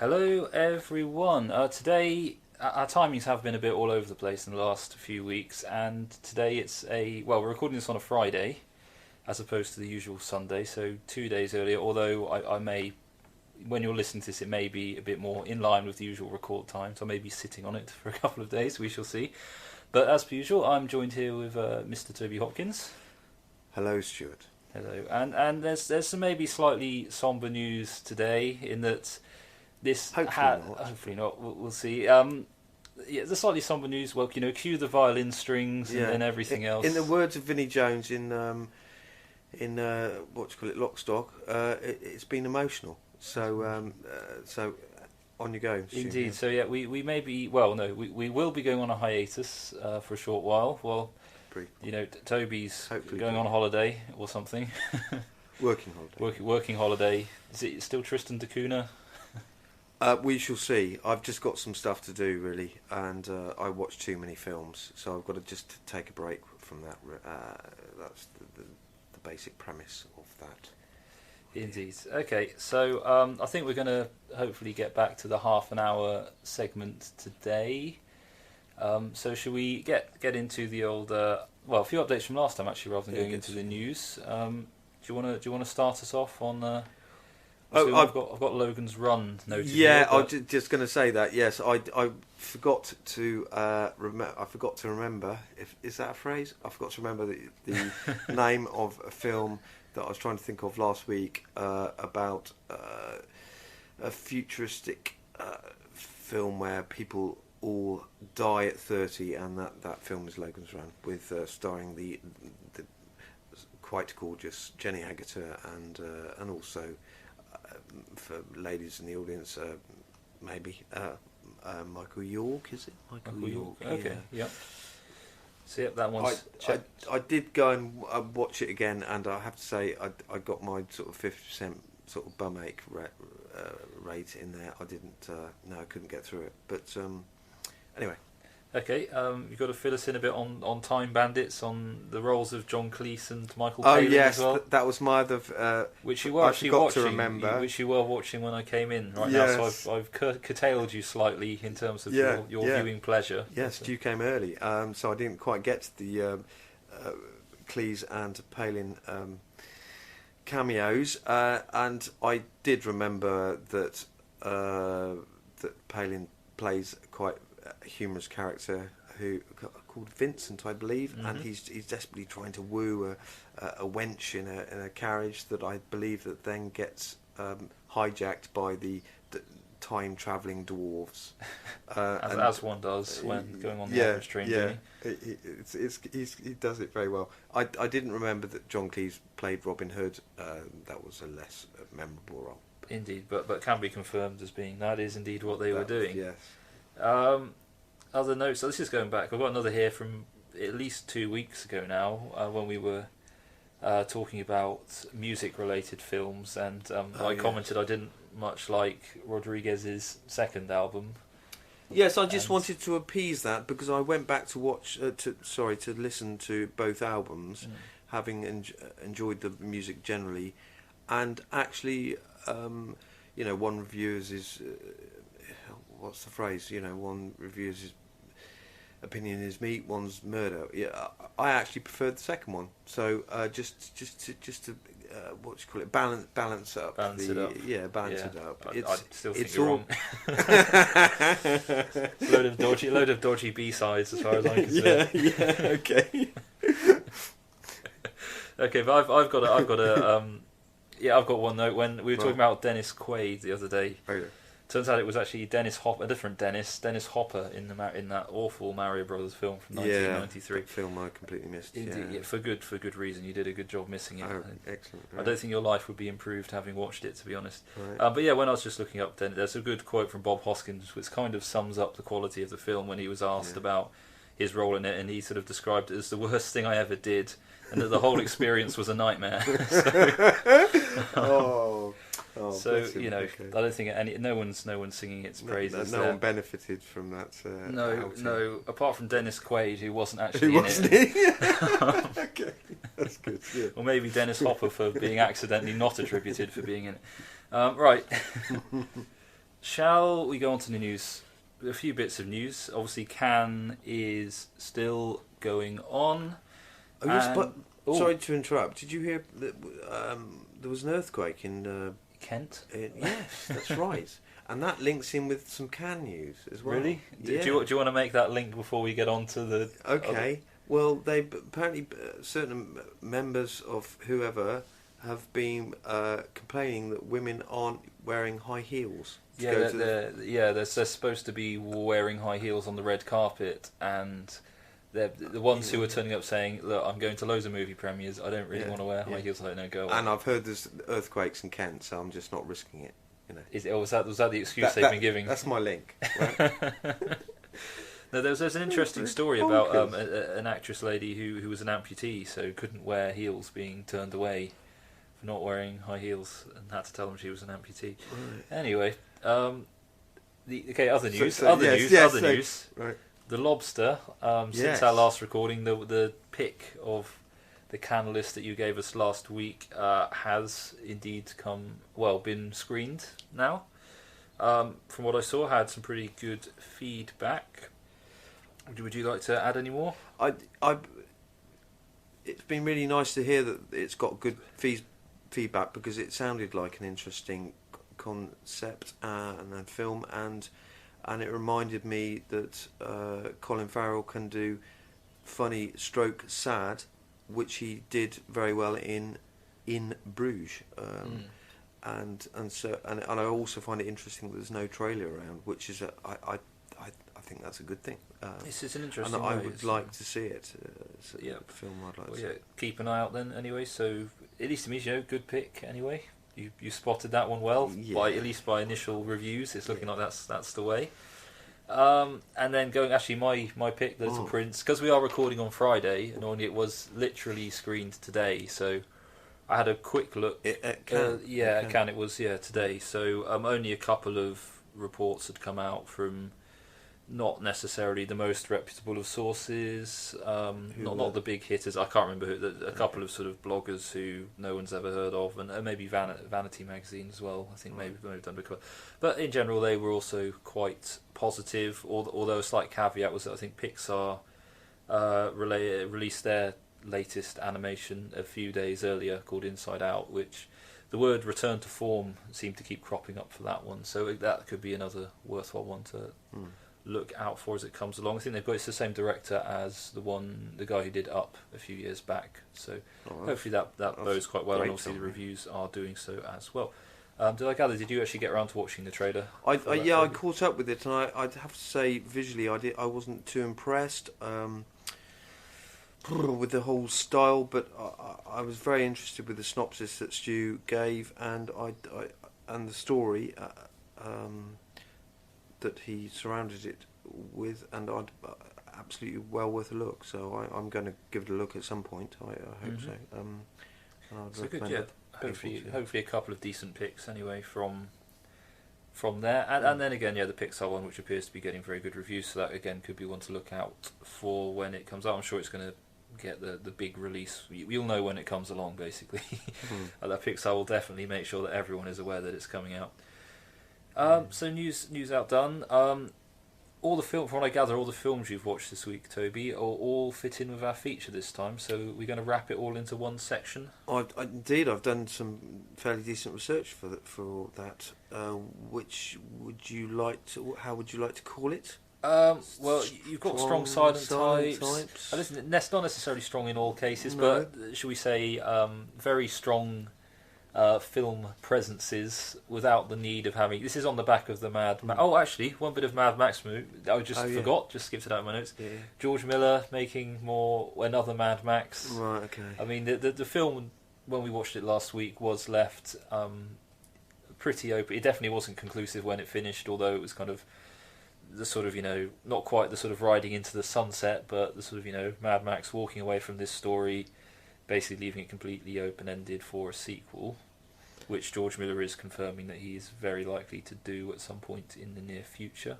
Hello everyone. Today our timings have been a bit all over the place in the last few weeks, and today we're recording this on a Friday as opposed to the usual Sunday, so 2 days earlier, although I may, when you're listening to this, it may be a bit more in line with the usual record time, so I may be sitting on it for a couple of days, we shall see. But as per usual, I'm joined here with Mr. Toby Hopkins. Hello, Stuart. Hello, and there's some maybe slightly sombre news today in that this hopefully not. We'll see. The slightly sombre news. Well, cue the violin strings and everything else. In the words of Vinnie Jones in Lobster, it's been emotional. So on you go. Indeed. So we may be. Well, no, we will be going on a hiatus for a short while. Well, Toby's going on a holiday or something. Working holiday. Working holiday. Is it still Tristan da Cunha? We shall see. I've just got some stuff to do, really, and I watch too many films, so I've got to just take a break from that. That's the basic premise of that. Indeed. Okay, so I think we're going to hopefully get back to the half an hour segment today. So should we get into the old? A few updates from last time, actually, rather than going into the news. Do you want to start us off on? I've got Logan's Run noted. Yeah, I was just going to say that. Yes, I forgot to I forgot to remember. Is that a phrase? I forgot to remember the name of a film that I was trying to think of last week about a futuristic film where people all die at 30, and that film is Logan's Run, with starring the quite gorgeous Jenny Agutter and also. For ladies in the audience, maybe Michael York, is it? Michael York. Okay, yeah. So that one's checked. I did go and watch it again, and I have to say I got my sort of 50% sort of bum ache rate in there. I didn't. I couldn't get through it. But anyway. Okay, you've got to fill us in a bit on Time Bandits, on the roles of John Cleese and Michael Palin as well. Oh yes, that was my other... which you were actually watching, to remember. Which you were watching when I came in now, so I've curtailed you slightly in terms of your viewing pleasure. Yes, you came early, so I didn't quite get to the Cleese and Palin cameos, and I did remember that Palin plays quite... a humorous character called Vincent, I believe, and he's desperately trying to woo a wench in a carriage that I believe that then gets hijacked by the time travelling dwarves, as one does when going on the average train journey. He does it very well. I didn't remember that John Cleese played Robin Hood. That was a less memorable role. Indeed, but can be confirmed as being that is indeed what they were doing. Yes. Other notes, so this is going back. I've got another here from at least 2 weeks ago now, when we were talking about music-related films, and I commented I didn't much like Rodriguez's second album. Yes, I just wanted to appease that, because I went back to watch, to listen to both albums, having enjoyed the music generally, and actually, one reviews is. What's the phrase? One reviews his opinion is meat, one's murder. Yeah, I actually preferred the second one. So just to what do you call it? Balance up. Balance it up. Yeah, balance it up. I still think you're wrong. load of dodgy B-sides as far as I'm concerned. Yeah. Okay. Okay, but I've got one note. When we were talking about Dennis Quaid the other day. Oh, yeah. Turns out it was actually Dennis Hopper, a different Dennis Hopper in that awful Mario Brothers film from 1993. Yeah, film I completely missed. Indeed, yeah, for good reason. You did a good job missing it. Oh, excellent. Right. I don't think your life would be improved having watched it, to be honest. Right. But yeah, when I was just looking up, there's a good quote from Bob Hoskins, which kind of sums up the quality of the film when he was asked about his role in it, and he sort of described it as the worst thing I ever did, and that the whole experience was a nightmare. So okay. I don't think no one's singing its praises. No one benefited from that. No. Apart from Dennis Quaid, who wasn't actually in it. Okay, that's good. Yeah. Or maybe Dennis Hopper for being accidentally not attributed for being in it. Right. Shall we go on to the news? A few bits of news. Obviously, Cannes is still going on. Oh, yes, and- but sorry to interrupt. Did you hear that there was an earthquake in Kent? yes, that's right. And that links in with some Cannes news as well. Really? Yeah. Do you want to make that link before we get on to the... Okay. Well, they apparently certain members of whoever have been complaining that women aren't wearing high heels. They're supposed to be wearing high heels on the red carpet, and they're the ones who are turning up saying, "Look, I'm going to loads of movie premieres. I don't really want to wear high heels. I don't know, go away." And I've heard there's earthquakes in Kent, so I'm just not risking it. Was that the excuse they've been giving? That's my link. Right? No, there's an interesting story about an actress lady who was an amputee, so couldn't wear heels, being turned away for not wearing high heels, and had to tell them she was an amputee. Right. Anyway, other news. Right. The Lobster. Since our last recording, the pick of the Cannes list that you gave us last week has indeed been screened now. From what I saw, had some pretty good feedback. Would you like to add any more? It's been really nice to hear that it's got good feedback, because it sounded like an interesting concept and film, and it reminded me that Colin Farrell can do funny stroke sad, which he did very well in Bruges. And I also find it interesting that there's no trailer around, which is I think that's a good thing. This is an interesting. And I would like to see it. It's a film I'd like to see. Keep an eye out then. Anyway, so at least to me, good pick. Anyway, you spotted that one well. At least by initial reviews, it's looking like that's the way. And then going my pick, The Little Prince, because we are recording on Friday, and only it was literally screened today, so I had a quick look. At Cannes. At Cannes it was today. So only a couple of reports had come out from not necessarily the most reputable of sources, not the big hitters. I can't remember who. A couple of sort of bloggers who no one's ever heard of, and maybe Vanity magazine as well. I think maybe done before. But in general, they were also quite positive. Although a slight caveat was that I think Pixar released their latest animation a few days earlier called Inside Out, which the word return to form seemed to keep cropping up for that one. So that could be another worthwhile one to look out for as it comes along. I think it's the same director as the guy who did Up a few years back. So hopefully that bodes quite well, and obviously the reviews are doing so as well. Did you actually get around to watching the trailer? I caught up with it, and I'd have to say visually I wasn't too impressed with the whole style, but I was very interested with the synopsis that Stu gave, and and the story that he surrounded it with, and absolutely well worth a look. So I'm going to give it a look at some point. I hope so. And I'd recommend it. Hopefully a couple of decent picks anyway from there, and then again the Pixar one, which appears to be getting very good reviews, so that again could be one to look out for when it comes out. I'm sure it's going to get the big release. You'll know when it comes along, basically. That Pixar will definitely make sure that everyone is aware that it's coming out. So news outdone. All the film, from what I gather, all the films you've watched this week, Toby, all fit in with our feature this time. So we're going to wrap it all into one section. Indeed, I've done some fairly decent research for that. Which would you like to? How would you like to call it? Well, you've got strong silent types. It's not necessarily strong in all cases, but should we say very strong film presences without the need of having... This is on the back of the Mad Max... Oh, actually, one bit of Mad Max movie. I forgot, just skipped it out of my notes. Yeah. George Miller making another Mad Max. Right, okay. I mean, the film, when we watched it last week, was left pretty open. It definitely wasn't conclusive when it finished, although it was kind of the sort of, not quite the sort of riding into the sunset, but the sort of, Mad Max walking away from this story, basically leaving it completely open-ended for a sequel, which George Miller is confirming that he is very likely to do at some point in the near future.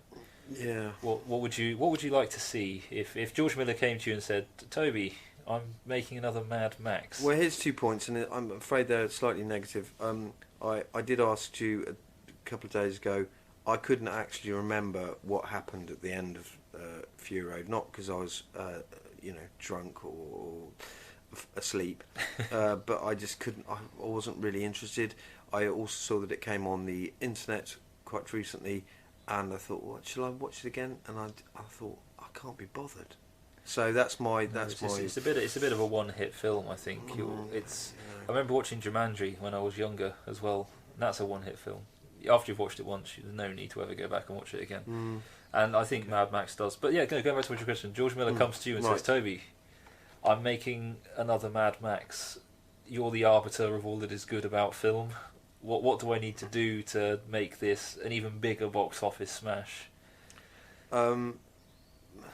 Yeah. What would you like to see if George Miller came to you and said, Toby, I'm making another Mad Max? Well, here's 2 points, and I'm afraid they're slightly negative. I did ask you a couple of days ago, I couldn't actually remember what happened at the end of Fury Road. Not because I was, drunk or asleep, but I just couldn't. I wasn't really interested. I also saw that it came on the internet quite recently, and I thought, "What shall I watch it again?" And I thought, I can't be bothered. So that's my. It's a bit of a one-hit film, I think. I remember watching Jumanji when I was younger as well. And that's a one-hit film. After you've watched it once, there's no need to ever go back and watch it again. And I think Mad Max does. But yeah, going back to your question, George Miller comes to you and says, "Toby, I'm making another Mad Max. You're the arbiter of all that is good about film. What do I need to do to make this an even bigger box office smash?"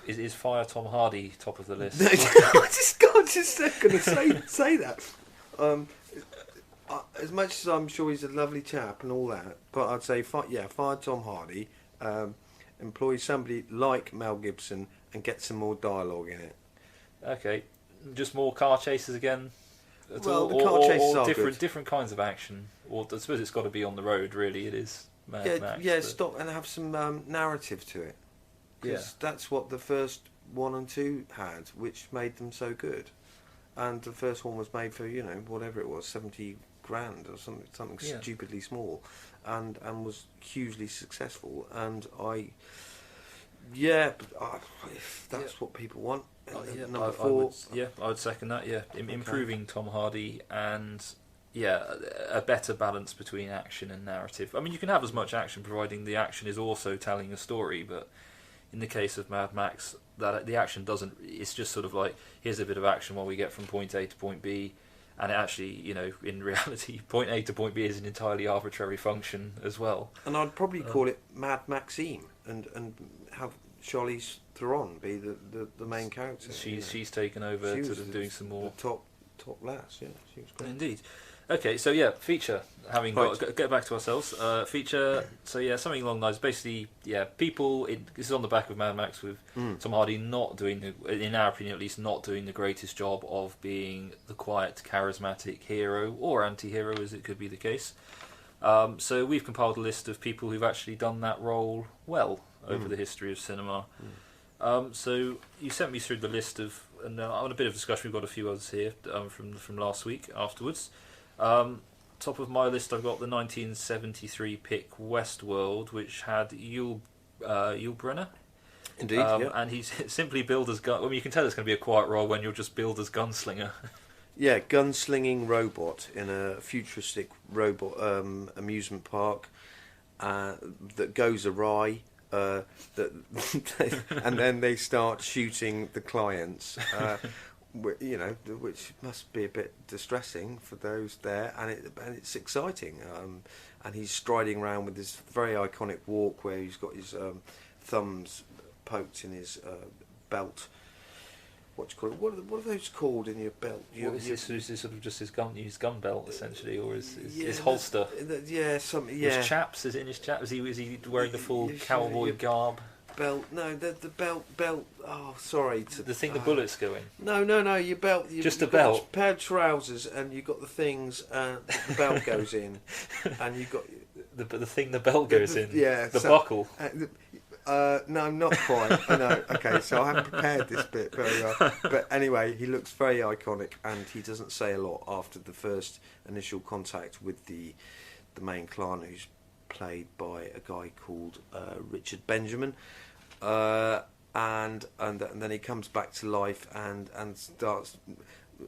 Is Fire Tom Hardy top of the list? I just going to say that. As much as I'm sure he's a lovely chap and all that, but I'd say fire Tom Hardy. Employ somebody like Mel Gibson and get some more dialogue in it. Okay, just more car chases again. The car chases are different kinds of action. Or I suppose it's got to be on the road. Really, it is Mad Max. Yeah, stop and have some narrative to it. Because that's what the first 1 and 2 had, which made them so good. And the first one was made for whatever it was, 70 grand or something stupidly small, and was hugely successful. And if that's what people want. Number 4, I would second that. Yeah, improving Tom Hardy and a better balance between action and narrative. I mean, you can have as much action providing the action is also telling a story, but in the case of Mad Max, that the action doesn't. It's just sort of like, here's a bit of action while we get from point A to point B, and it actually, in reality, point A to point B is an entirely arbitrary function as well. And I'd probably call it Mad Maxime, and have Charlize Theron be the main character. She's taken over, doing some more top lass. Yeah, she was great. Indeed. Okay, so feature. Get back to ourselves. Feature. So something along those. Basically, people. This is on the back of Mad Max with Tom Hardy not doing, in our opinion at least, not doing the greatest job of being the quiet, charismatic hero or anti-hero, as it could be the case. So we've compiled a list of people who've actually done that role well over the history of cinema. So you sent me through the list of, and on a bit of discussion, we've got a few others here from last week afterwards. Top of my list, I've got the 1973 pick Westworld, which had Yul Brynner. Indeed, and he's simply billed as gun. I mean, you can tell it's going to be a quiet role when you're just billed as gunslinger. Yeah, gunslinging robot in a futuristic robot amusement park that goes awry. And then they start shooting the clients. Which must be a bit distressing for those there, and it's exciting. And he's striding around with this very iconic walk where he's got his thumbs poked in his belt. What do you call it? What are those called in your belt? Is this sort of just his gun belt essentially, or his holster? His chaps? Is it in his chaps? Is he wearing the full cowboy garb? Belt? No, the belt. Oh, sorry. The thing the bullets go in. No. Your belt. Just a belt. A pair of trousers, and you got the things. The belt goes in, and you got the thing the belt goes in. Yeah, the buckle. No, not quite. I know. Okay, so I haven't prepared this bit very well. But anyway, he looks very iconic, and he doesn't say a lot after the first initial contact with the main client, who's played by a guy called Richard Benjamin. And then he comes back to life and starts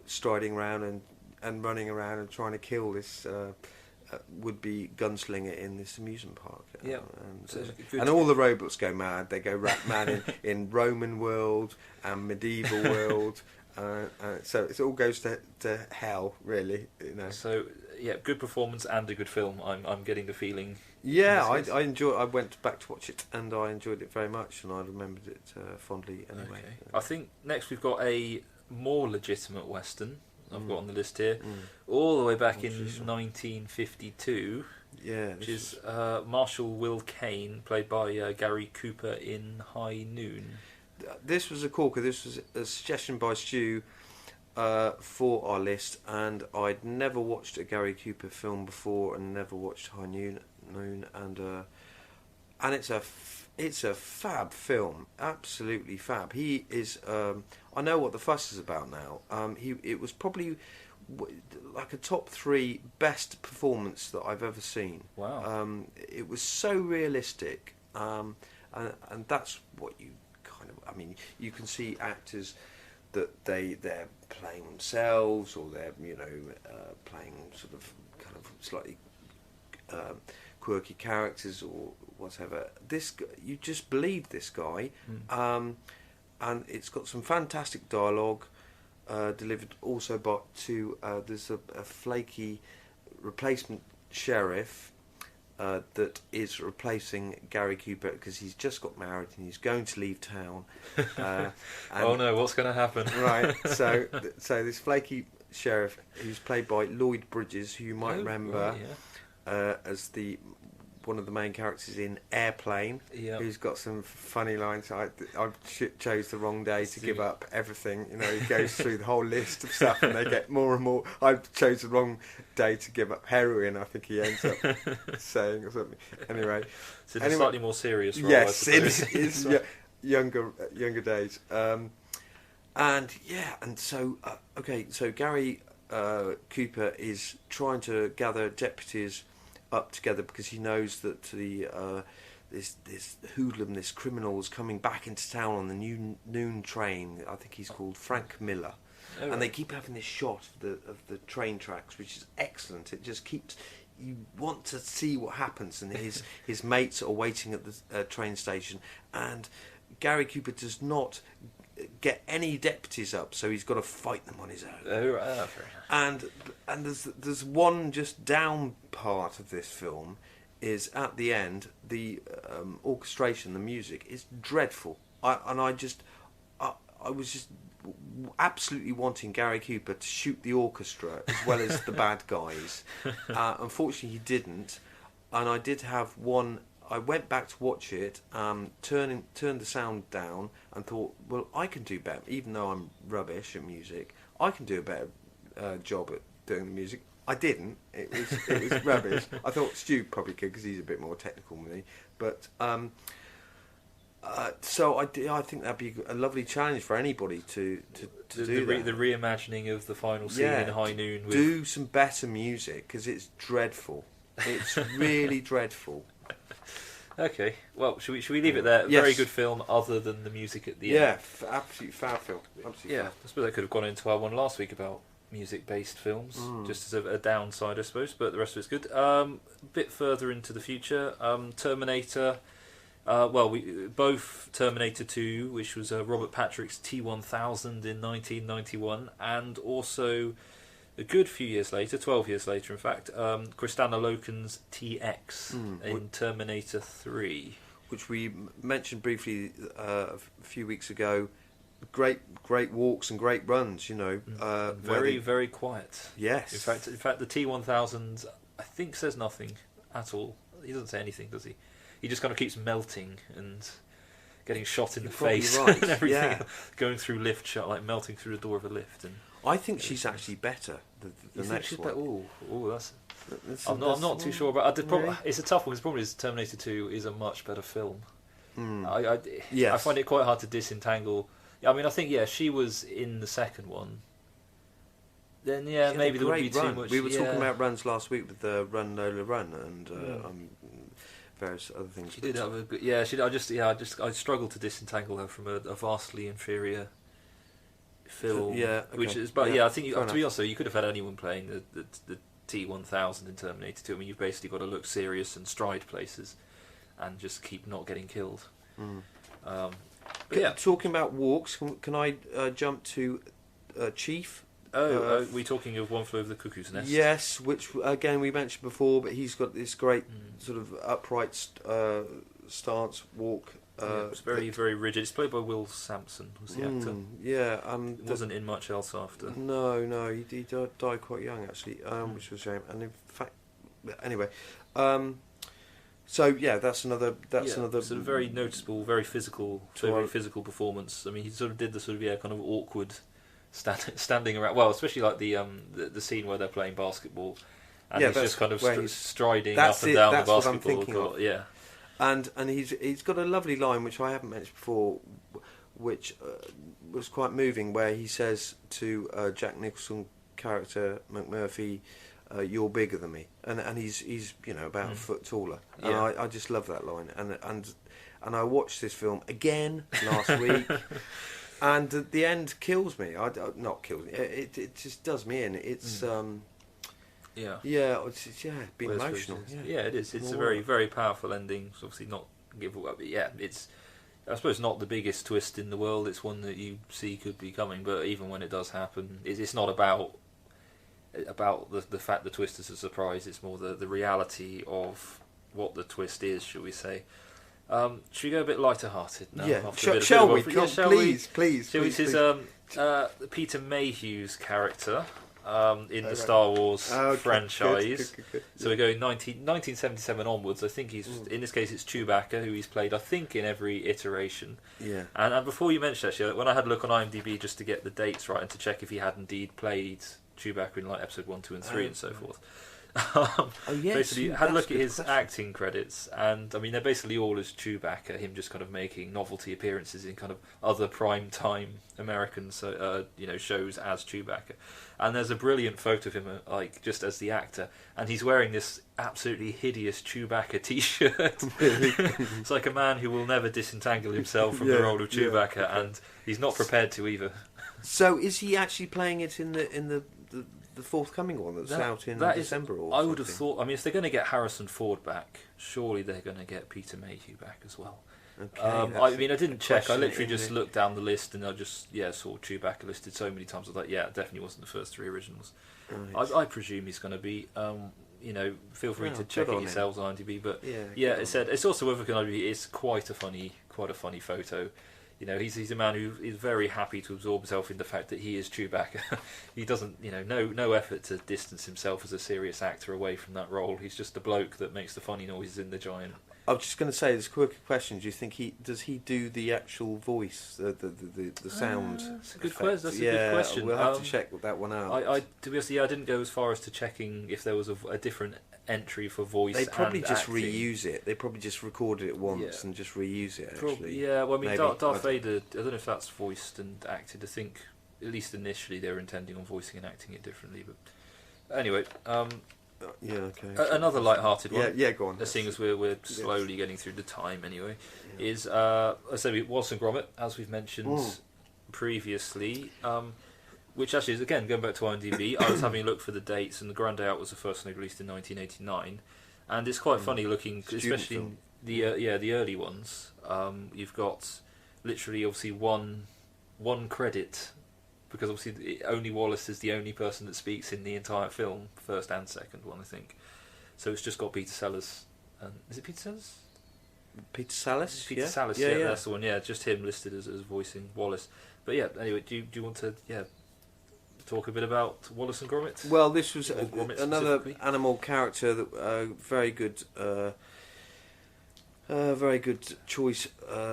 striding around and running around and trying to kill this would-be gunslinger in this amusement park. And all the robots go mad. They go mad in Roman world and medieval world. So it all goes to hell, really. So good performance and a good film. I'm getting the feeling. Yeah, I enjoy. I went back to watch it and I enjoyed it very much, and I remembered it fondly anyway. Okay. I think next we've got a more legitimate Western. I've got on the list here, all the way back in 1952. Yeah, which is Marshal Will Kane, played by Gary Cooper in High Noon. This was a corker. This was a suggestion by Stu for our list, and I'd never watched a Gary Cooper film before, and never watched High Noon, and and it's a fab film, absolutely fab. He is. I know what the fuss is about now. It was probably like a top 3 best performance that I've ever seen. Wow. It was so realistic, and that's what you kind of. I mean, you can see actors that they're playing themselves, or they're playing sort of kind of slightly quirky characters or whatever. You just believe this guy, and it's got some fantastic dialogue. Delivered also there's a flaky replacement sheriff that is replacing Gary Cooper because he's just got married and he's going to leave town. Oh no, what's going to happen? Right, so this flaky sheriff, who's played by Lloyd Bridges, who you might remember as one of the main characters in Airplane, who's got some funny lines. I chose the wrong day to give up everything. He goes through the whole list of stuff, and they get more and more. I chose the wrong day to give up heroin. I think he ends up saying or something. Anyway, it's in a slightly more serious role. Yes, it's younger days. So Gary Cooper is trying to gather deputies up together because he knows that this hoodlum, this criminal, is coming back into town on the noon train. I think he's called Frank Miller. Oh, and right. They keep having this shot of the train tracks, which is excellent. It just keeps, you want to see what happens, and his mates are waiting at the train station, and Gary Cooper does not get any deputies up, so he's got to fight them on his own. Oh, right. Oh, fair enough. And there's one just down part of this film is at the end, the orchestration, the music is dreadful. I was just absolutely wanting Gary Cooper to shoot the orchestra as well as the bad guys. Unfortunately, he didn't, and I did have one. I went back to watch it, turned the sound down, and thought, well, I can do better. Even though I'm rubbish at music, I can do a better job at doing the music. I didn't. It was rubbish. I thought Stu probably could because he's a bit more technical than me. But so I think that'd be a lovely challenge for anybody to do that. The reimagining of the final scene in High Noon. Do some better music because it's dreadful. It's really dreadful. Okay, well, should we leave it there? Yes. Very good film, other than the music at the end. Yeah, absolute fab film. Absolute fab. I suppose I could have gone into our one last week about music-based films, just as a downside, I suppose, but the rest of it's good. A bit further into the future, Terminator. Both Terminator 2, which was Robert Patrick's T-1000 in 1991, and also a good few years later, 12 years later in fact, Kristanna Loken's TX in Terminator 3. Which we mentioned briefly a few weeks ago. Great walks and great runs, Very quiet. Yes. In fact, the T-1000, I think, says nothing at all. He doesn't say anything, does he? He just kind of keeps melting and getting shot in the face and everything, going through lift shot, like melting through the door of a lift. And I think she's actually better. The next one. I'm not too sure about. It's a tough one. The problem is Terminator 2 is a much better film. I find it quite hard to disentangle. I mean, I think she was in the second one. Then maybe there would be too much. We were talking about runs last week with the Run Lola Run and various other things. She did have a good. Yeah, she did. I struggled to disentangle her from a vastly inferior film. Which is, but I think to be honest, you could have had anyone playing the T-1000 in Terminator 2. I mean, you've basically got to look serious and stride places, and just keep not getting killed. Talking about walks, can I jump to Chief? We talking of One Flew Over the Cuckoo's Nest? Yes, which again we mentioned before, but he's got this great sort of upright stance walk. It's very, very rigid. It's played by Will Sampson, was the actor. It wasn't in much else after. No, he died quite young actually, which was a shame. And in fact, anyway, that's another sort of very noticeable, very physical performance. I mean, he sort of did the sort of kind of awkward standing around. Well, especially like the scene where they're playing basketball, and he's just kind of striding up and down the basketball court. And he's got a lovely line which I haven't mentioned before, which was quite moving, where he says to Jack Nicholson character McMurphy, "You're bigger than me," and he's about a foot taller, and I just love that line, and I watched this film again last week. And the end kills me. Not kills me. It just does me in. It's it's been emotional. Yeah, it is. It's a very, very powerful ending. It's obviously not give away, but it's I suppose not the biggest twist in the world. It's one that you see could be coming, but even when it does happen, it's not about the fact the twist is a surprise. It's more the reality of what the twist is, shall we say. Should we go a bit lighter-hearted now? Yeah, shall we? Please. Peter Mayhew's character in the Star Wars franchise. Good. So we're going 1977 onwards. I think he's in this case it's Chewbacca, who he's played I think in every iteration. Yeah. And before you mentioned actually, when I had a look on IMDb just to get the dates right and to check if he had indeed played Chewbacca in like episode 1, 2, and 3 and so forth. Basically, had a look at his acting credits, and I mean they're basically all as Chewbacca. Him just kind of making novelty appearances in kind of other prime time American shows as Chewbacca. And there's a brilliant photo of him like just as the actor, and he's wearing this absolutely hideous Chewbacca T-shirt. It's like a man who will never disentangle himself from the role of Chewbacca, and he's not prepared to either. So is he actually playing it in the forthcoming one that's out in December or I would have thought. I mean, if they're going to get Harrison Ford back, surely they're going to get Peter Mayhew back as well. Okay, I mean, I didn't check. I literally just looked down the list and I just saw Chewbacca listed so many times. I thought, it definitely wasn't the first 3 originals. Right. I presume he's going to be. Feel free to check it yourselves on IMDb. But it said it's also worth looking at IMDb. It's quite a funny photo. You know, he's a man who is very happy to absorb himself in the fact that he is Chewbacca. He doesn't, no effort to distance himself as a serious actor away from that role. He's just a bloke that makes the funny noises in the giant. I was just going to say, this quick question: do you think does he do the actual voice, the sound? That's a good question. That's a good question. We'll have to check that one out. To be honest, I didn't go as far as to checking if there was a different entry for voice. They probably just acting. reuse it. They probably just recorded it once and just reuse it. Actually, well, I mean, Darth Vader. I don't know if that's voiced and acted. I think at least initially they were intending on voicing and acting it differently. But anyway, okay. Another light-hearted one. Yeah, go on. Seeing as we're slowly getting through the time anyway, is I say Wallace and Gromit, as we've mentioned previously. Which actually is, again, going back to IMDb, I was having a look for the dates, and The Grand Day Out was the first one they released in 1989, and it's quite funny looking, especially in the early ones. You've got literally, obviously, one credit, because obviously only Wallace is the only person that speaks in the entire film, first and second one, I think. So it's just got Peter Sellers. Is it Peter Sellers? Peter Sallis? Peter Sallis, that's the one. Yeah, just him listed as voicing Wallace. But anyway, do you want to talk a bit about Wallace and Gromit? Well, this was another animal character that very good choice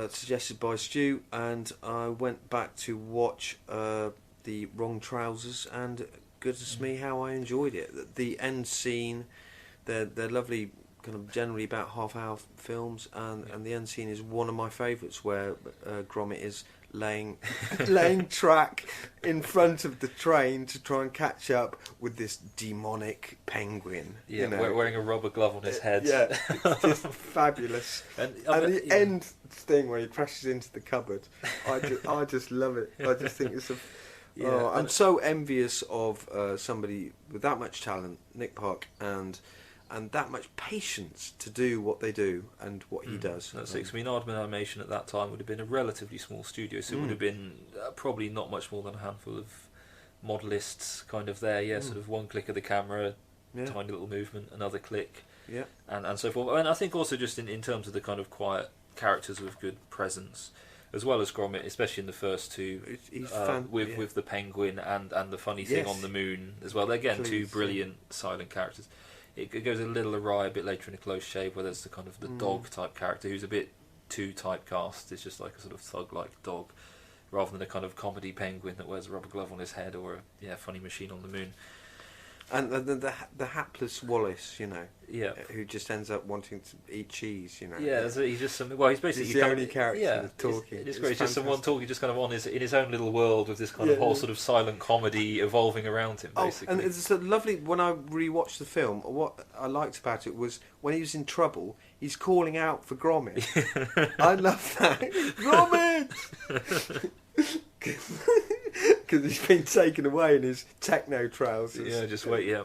suggested by Stu, and I went back to watch the Wrong Trousers, and goodness me, how I enjoyed it. The end scene, they're lovely, kind of generally about half-hour films, and the end scene is one of my favourites, where Gromit is laying track in front of the train to try and catch up with this demonic penguin. Wearing a rubber glove on his head. It's just fabulous. And the end thing where he crashes into the cupboard, I just love it. I just think it's I'm so envious of somebody with that much talent, Nick Park, and that much patience to do what they do and what he does. That's it. I mean, Aardman Animation at that time would have been a relatively small studio, so it would have been probably not much more than a handful of modelists kind of there, sort of one click of the camera, tiny little movement, another click, and so forth. And I think also just in terms of the kind of quiet characters with good presence, as well as Gromit, especially in the first two, with the penguin and the funny thing on the moon as well. They're, again, two brilliant silent characters. It goes a little awry a bit later in A Close Shave, where there's the kind of the dog type character who's a bit too typecast. It's just like a sort of thug-like dog, rather than a kind of comedy penguin that wears a rubber glove on his head or a funny machine on the moon. And the hapless Wallace, Yeah. who just ends up wanting to eat cheese, Yeah, he's just he's basically He's the only character yeah, talking. It's great. It's just someone talking, just kind of in his own little world with this kind of whole sort of silent comedy evolving around him. Basically, and it's a lovely. When I rewatched the film, what I liked about it was when he was in trouble, he's calling out for Gromit. I love that, Gromit. Because he's been taken away in his techno trousers. Yeah, just wait. Yeah,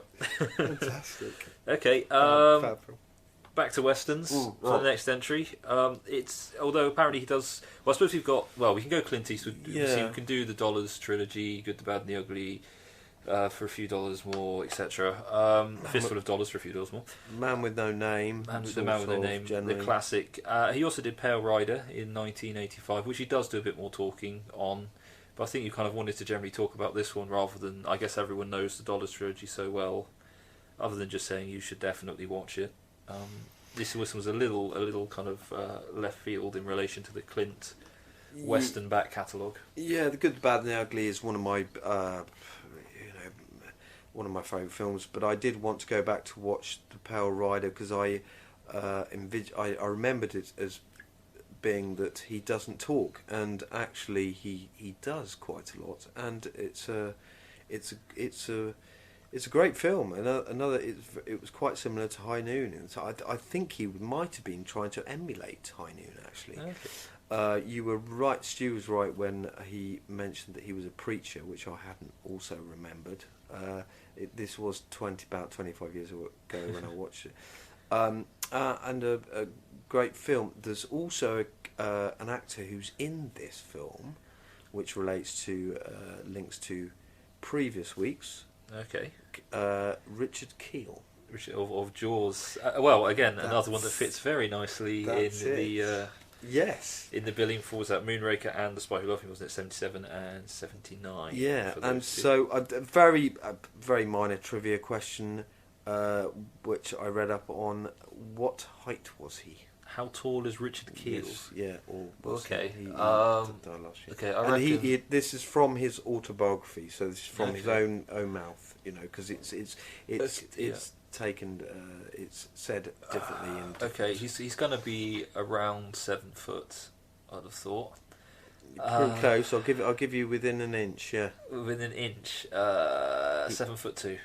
fantastic. Okay, Fab film. back to westerns for the next entry. It's although apparently he does. Well, I suppose we've got. Well, we can go Clint Eastwood. Yeah. We can do the Dollars trilogy, Good, the Bad, and the Ugly, for a few dollars more, etc. A Fistful of Dollars for a few dollars more. Man with No Name. The Man with No Name, generally. the classic. He also did Pale Rider in 1985, which he does do a bit more talking on. But I think you kind of wanted to generally talk about this one rather than, I guess everyone knows the Dollars trilogy so well, other than just saying you should definitely watch it. This was a little kind of left field in relation to the Clint Western back catalogue. Yeah, The Good, the Bad, and the Ugly is one of my one of my favourite films. But I did want to go back to watch The Pale Rider because I remembered it as being that he doesn't talk, and actually he does quite a lot, and it's a great film. It was quite similar to High Noon, and so I think he might have been trying to emulate High Noon actually. Okay. You were right, Stu was right when he mentioned that he was a preacher, which I hadn't also remembered. This was about 25 years ago when I watched it. And a great film. There's also an actor who's in this film, which relates to links to previous weeks. Okay. Richard Keel. Richard of Jaws. Well, again, another one that fits very nicely in the billing for that Moonraker and The Spy Who Loved Me, wasn't it? 77 and 79. Yeah, and so a very minor trivia question, which I read up on. What height was he? How tall is Richard Keel? Yes, yeah. Okay. He died last year. Okay, I and reckon... this is from his autobiography, so this is from his own mouth, because it's taken, it's said differently. Okay, he's going to be around 7 foot, I'd have thought. Pretty close. I'll give you within an inch. Yeah, within an inch. 7'2".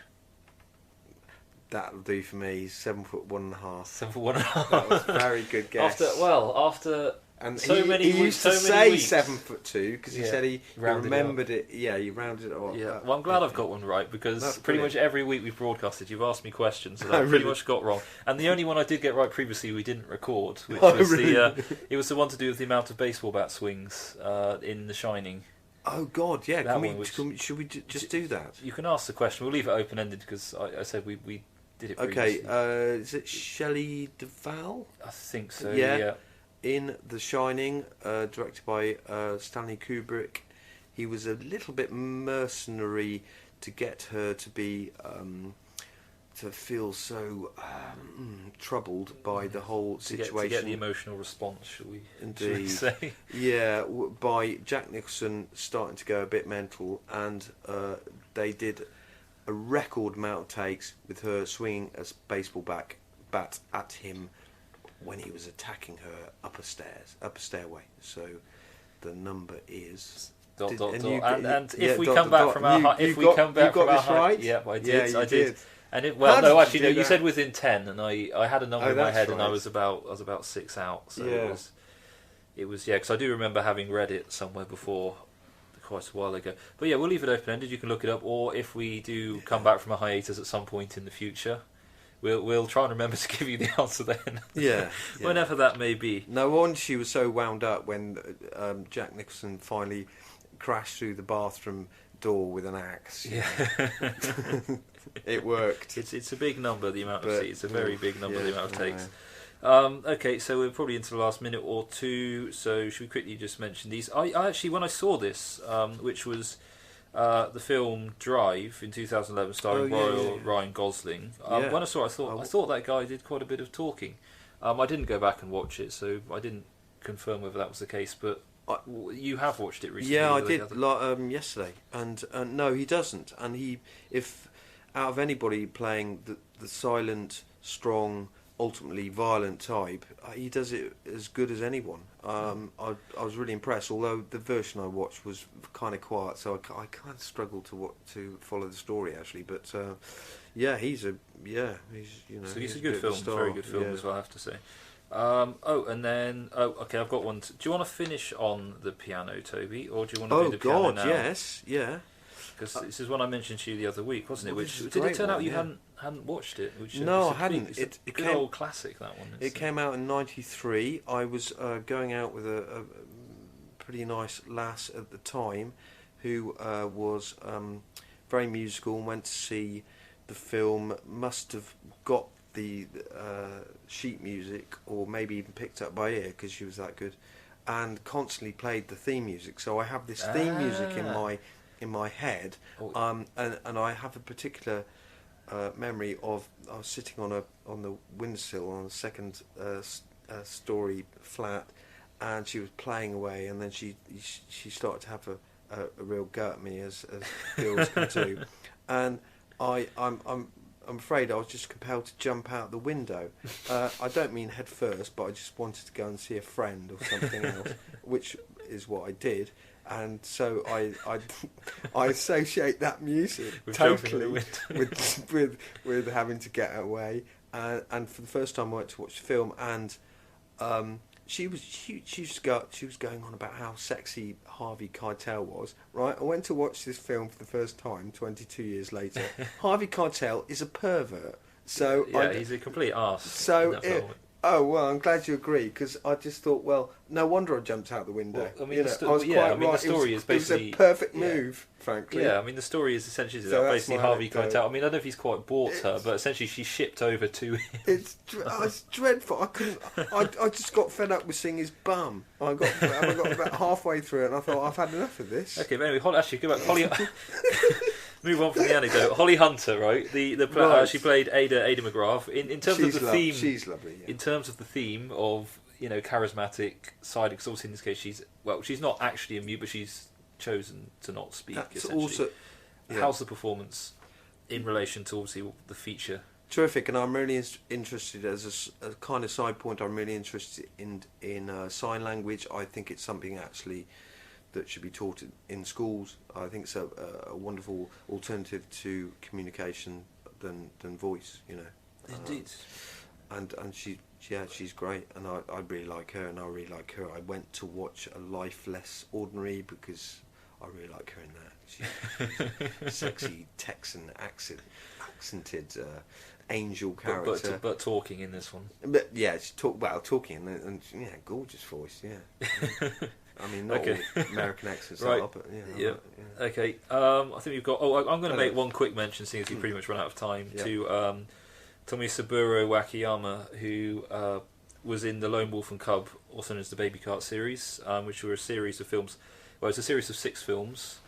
That'll do for me. 7'1.5". 7'1.5". That was a very good guess. After and so he, many he weeks, used to so many say weeks. 7'2" because he said he remembered it. Yeah, he rounded it off. Yeah, well, I'm glad I've got one right because That's pretty brilliant. much every week we've broadcasted, you've asked me questions that I pretty much got wrong. And the only one I did get right previously we didn't record, which was it was the one to do with the amount of baseball bat swings in The Shining. Oh God, yeah. Should we just do that? You can ask the question. We'll leave it open ended because I said we did it previously. Okay, is it Shelley Duvall? I think so. Yeah. Yeah. In The Shining, directed by Stanley Kubrick, he was a little bit mercenary to get her to be to feel so troubled by the whole situation. To get the emotional response, shall we say? Yeah, by Jack Nicholson starting to go a bit mental, and they did a record amount of takes with her swinging a baseball bat at him when he was attacking her up a stairway. So the number is if we come back from our height, yeah, I did. Yeah, I did. And you said within 10, and I had a number in my head, and I was about 6 out. So it was because I do remember having read it somewhere before, quite a while ago. But yeah, we'll leave it open ended. You can look it up, or if we do come back from a hiatus at some point in the future, we'll try and remember to give you the answer then. Yeah, whenever that may be. No wonder she was so wound up when Jack Nicholson finally crashed through the bathroom door with an axe. Yeah. It worked. It's a big number, the amount of seats. It's a very big number, the amount of takes. Okay, so we're probably into the last minute or two, so should we quickly just mention these? I actually, when I saw this, which was the film Drive in 2011, starring Ryan Gosling, when I saw it, I thought that guy did quite a bit of talking. I didn't go back and watch it, so I didn't confirm whether that was the case, but you have watched it recently. Yeah, I did yesterday, and no, he doesn't, and out of anybody playing the silent, strong, ultimately violent type, he does it as good as anyone. I was really impressed, although the version I watched was kind of quiet, so I kind of struggled to follow the story actually. But he's a good film, very good film as well, I have to say. Okay, I've got one. Do you want to finish on the piano, Toby, or do you want to do the piano now? Yes, yeah. Because this is one I mentioned to you the other week, wasn't it? Well, Which did it turn out you hadn't watched it? No, I hadn't. It's a good old classic, that one. It came out in '93. I was going out with a pretty nice lass at the time, who was very musical and went to see the film. Must have got the sheet music, or maybe even picked up by ear because she was that good, and constantly played the theme music. So I have this theme music in my head, and I have a particular memory of I was sitting on the windowsill on the second story flat, and she was playing away, and then she started to have a real go at me as girls can do, and I'm afraid I was just compelled to jump out the window. I don't mean head first, but I just wanted to go and see a friend or something else, which is what I did. And so I associate that music totally with having to get away. And for the first time, I went to watch the film, and she was going on about how sexy Harvey Keitel was. Right, I went to watch this film for the first time 22 years later. Harvey Keitel is a pervert. So he's a complete arse. So oh well, I'm glad you agree, because I just thought, well, no wonder I jumped out the window. Well, I mean, the story is basically it was a perfect move, frankly. Yeah, I mean, the story is essentially that basically Harvey Keitel. I mean, I don't know if he's quite bought her, but essentially she shipped over to him. It's dreadful. I couldn't. I just got fed up with seeing his bum. I got about halfway through it, and I thought, I've had enough of this. Okay, but anyway, actually, go back. Holly. Move on from the anecdote. Holly Hunter, right? She played Ada McGrath. In terms of the theme, she's lovely. Yeah. In terms of the theme of charismatic side, because obviously in this case she's not actually a mute, but she's chosen to not speak. That's essentially. also. Yeah. How's the performance in relation to obviously the feature? Terrific, and I'm really interested as a kind of side point. I'm really interested in sign language. I think it's something actually that should be taught in schools. I think it's a wonderful alternative to communication than voice. Indeed. And she's great, and I really like her, and I really like her. I went to watch A Life Less Ordinary because I really like her in that. She's sexy Texan accented angel character, but talking in this one. But yeah, she talking and gorgeous voice. Yeah. I mean, not all American accents right. are, but yeah. Okay. I think we've got. I'm going to make one quick mention, seeing as we pretty much run out of time, to Tomisaburo Wakayama, who was in the Lone Wolf and Cub, also known as the Baby Cart series, which were a series of films. Well, it's a series of 6 films,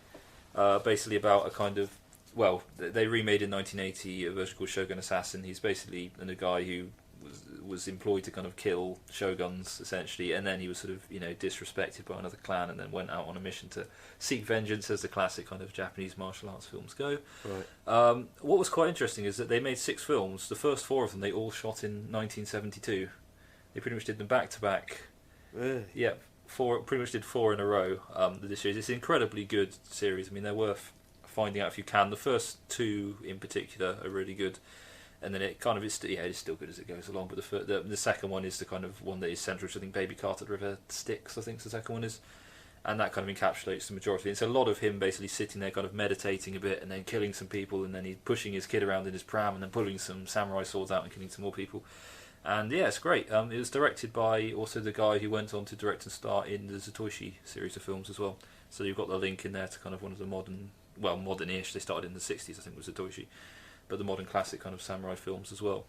basically about a kind of. Well, they remade in 1980 a version called Shogun Assassin. He's basically a guy who was employed to kind of kill shoguns, essentially, and then he was sort of disrespected by another clan, and then went out on a mission to seek vengeance, as the classic kind of Japanese martial arts films go. Right. What was quite interesting is that they made 6 films. The first 4 of them they all shot in 1972. They pretty much did them back to back. Really? Yeah, pretty much did 4 in a row. This series, it's an incredibly good series. I mean, they're worth finding out if you can. The first 2 in particular are really good. And then it kind of is, it's still good as it goes along. But the second one is the kind of one that is central to, I think, Baby Cart at the River Styx, I think the second one is. And that kind of encapsulates the majority. It's a lot of him basically sitting there kind of meditating a bit and then killing some people, and then he's pushing his kid around in his pram and then pulling some samurai swords out and killing some more people. And yeah, it's great. It was directed by also the guy who went on to direct and star in the Zatoichi series of films as well. So you've got the link in there to kind of one of the modern-ish, they started in the 60s, I think, was Zatoichi. But the modern classic kind of samurai films as well.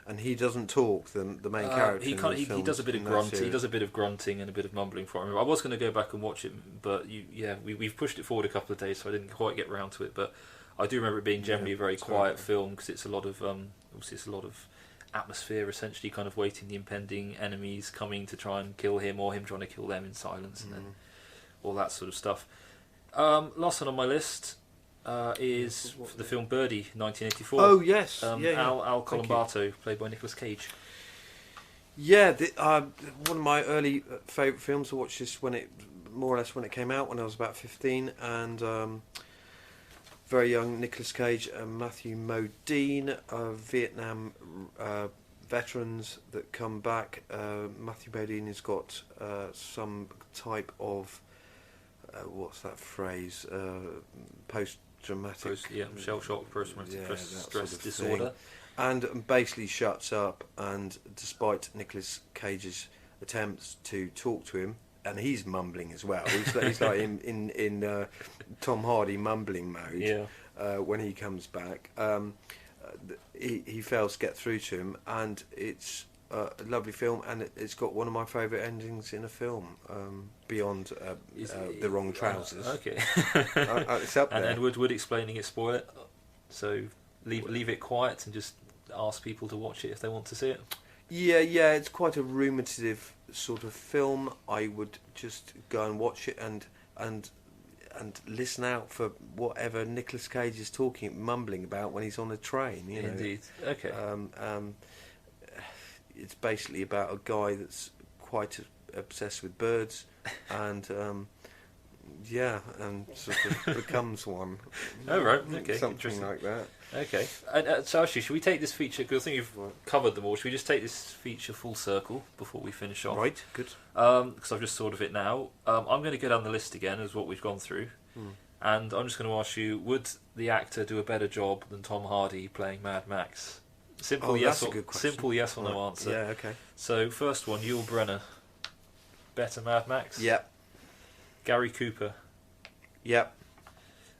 And he doesn't talk, the main character. He does a bit of grunting. He does a bit of grunting and a bit of mumbling for him. I was going to go back and watch it, but we've pushed it forward a couple of days, so I didn't quite get round to it. But I do remember it being generally a very quiet film, because it's a lot of obviously it's a lot of atmosphere, essentially, kind of waiting the impending enemies coming to try and kill him, or him trying to kill them in silence, and then all that sort of stuff. Last one on my list. is for the film Birdie, 1984. Oh yes, Al Thank you. Colombato, played by Nicolas Cage. Yeah, one of my early favourite films. I watched this when it came out when I was about 15, and very young Nicolas Cage and Matthew Modine, Vietnam veterans that come back. Matthew Modine has got some type of what's that phrase? Post-traumatic Shell shock, post-traumatic stress disorder. thing. And basically shuts up, and despite Nicolas Cage's attempts to talk to him, and he's mumbling as well. He's like in Tom Hardy mumbling mode when he comes back. He fails to get through to him, and it's a lovely film, and it's got one of my favourite endings in a film, beyond The Wrong Trousers. Okay. It's up there. And would explaining it spoil it? So leave it quiet and just ask people to watch it if they want to see it. Yeah, it's quite a ruminative sort of film. I would just go and watch it and listen out for whatever Nicolas Cage is mumbling about when he's on a train. You know. Indeed. Okay. It's basically about a guy that's quite obsessed with birds, and and sort of becomes one. Oh right. Okay. Something like that. Okay. So actually, should we take this feature? Because I think you've covered them all. Should we just take this feature full circle before we finish off? Right. Good. Because I've just thought of it now. I'm going to go down the list again as what we've gone through, and I'm just going to ask you: would the actor do a better job than Tom Hardy playing Mad Max? Simple yes or no answer. Yeah. Okay. So first one, Yul Brynner. Better Mad Max. Yep. Gary Cooper. Yep.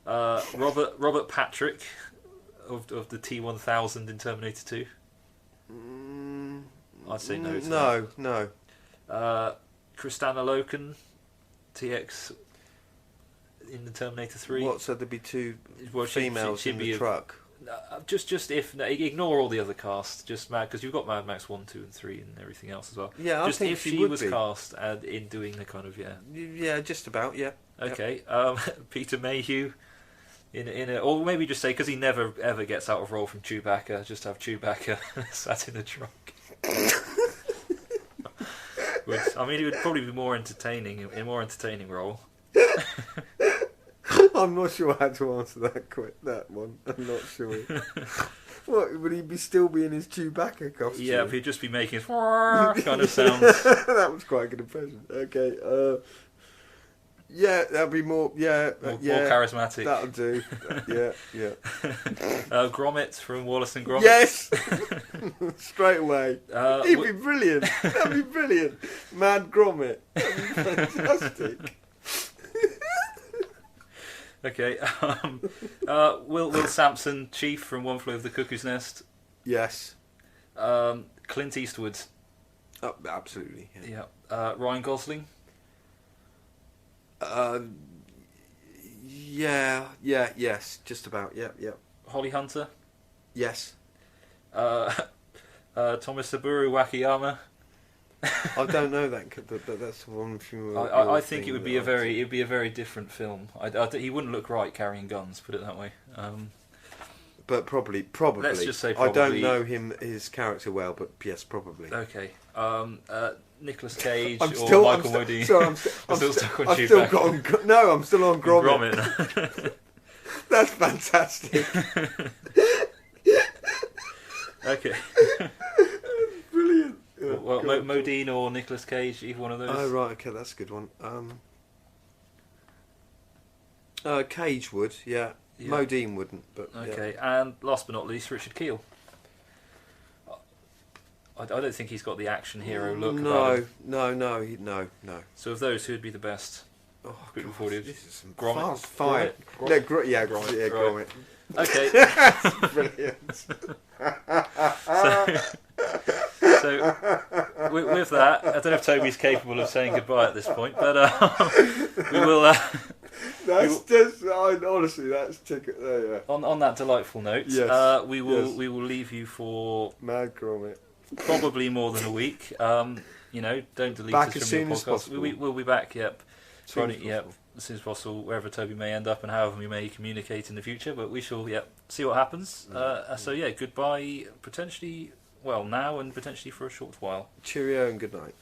Robert Patrick of the T-1000 in Terminator 2. I'd say no. No. Kristanna Loken, TX in the Terminator 3. What? So there'd be two Well, females she'd in be the truck. Just if ignore all the other cast, just Mad, because you've got Mad Max 1, 2 and 3 and everything else as well. Yeah, just I think if she she would was be. cast in doing the kind of Yeah, just about. Yeah. Okay. Peter Mayhew in a, or maybe just say because he never ever gets out of role from Chewbacca, just have Chewbacca sat in the trunk. I mean, it would probably be more entertaining, a more entertaining role. I'm not sure how to answer that one. I'm not sure. What, would he still be in his Chewbacca costume? Yeah, he'd just be making his kind of sounds. That was quite a good impression. Okay. Yeah, that'd be more. Yeah, more charismatic. That'll do. Yeah. Gromit from Wallace and Gromit. Yes. Straight away. He'd be brilliant. That'd be brilliant. Mad Gromit. That'd be fantastic. Okay. Will Sampson, Chief from One Flew Over the Cuckoo's Nest. Yes. Clint Eastwood. Oh, absolutely. Yeah. Ryan Gosling. Yes, just about. Yeah. Holly Hunter. Yes. Thomas Saburo Wakayama. I don't know that, but that's one from. I think it would be a very different film. He wouldn't look right carrying guns. Put it that way. But probably. Let's just say probably. I don't know his character well, but yes, probably. Okay. Nicolas Cage or Michael Modine. Sorry, I'm still on Gromit. That's fantastic. Okay. Brilliant. Well, Modine or Nicolas Cage, either one of those. Oh right, okay, that's a good one. Cage would, yeah. Modine wouldn't, but okay. Yeah. And last but not least, Richard Kiel. I don't think he's got the action hero look. No. So of those, who would be the best? Oh, put them forward. This is some Gromit. fast fire. Gromit. Okay. Brilliant. So with that, I don't know if Toby's capable of saying goodbye at this point, but we will. Honestly, that's ticket there. Yeah. On that delightful note, yes. We will leave you for Mad Gromit. Probably more than a week. Don't delete back us as from soon your as podcast. possible. We'll be back. Yep. Friday. Yep. as soon as possible, wherever Toby may end up and however we may communicate in the future. But we shall, see what happens. So goodbye, potentially, well, now and potentially for a short while. Cheerio and good night.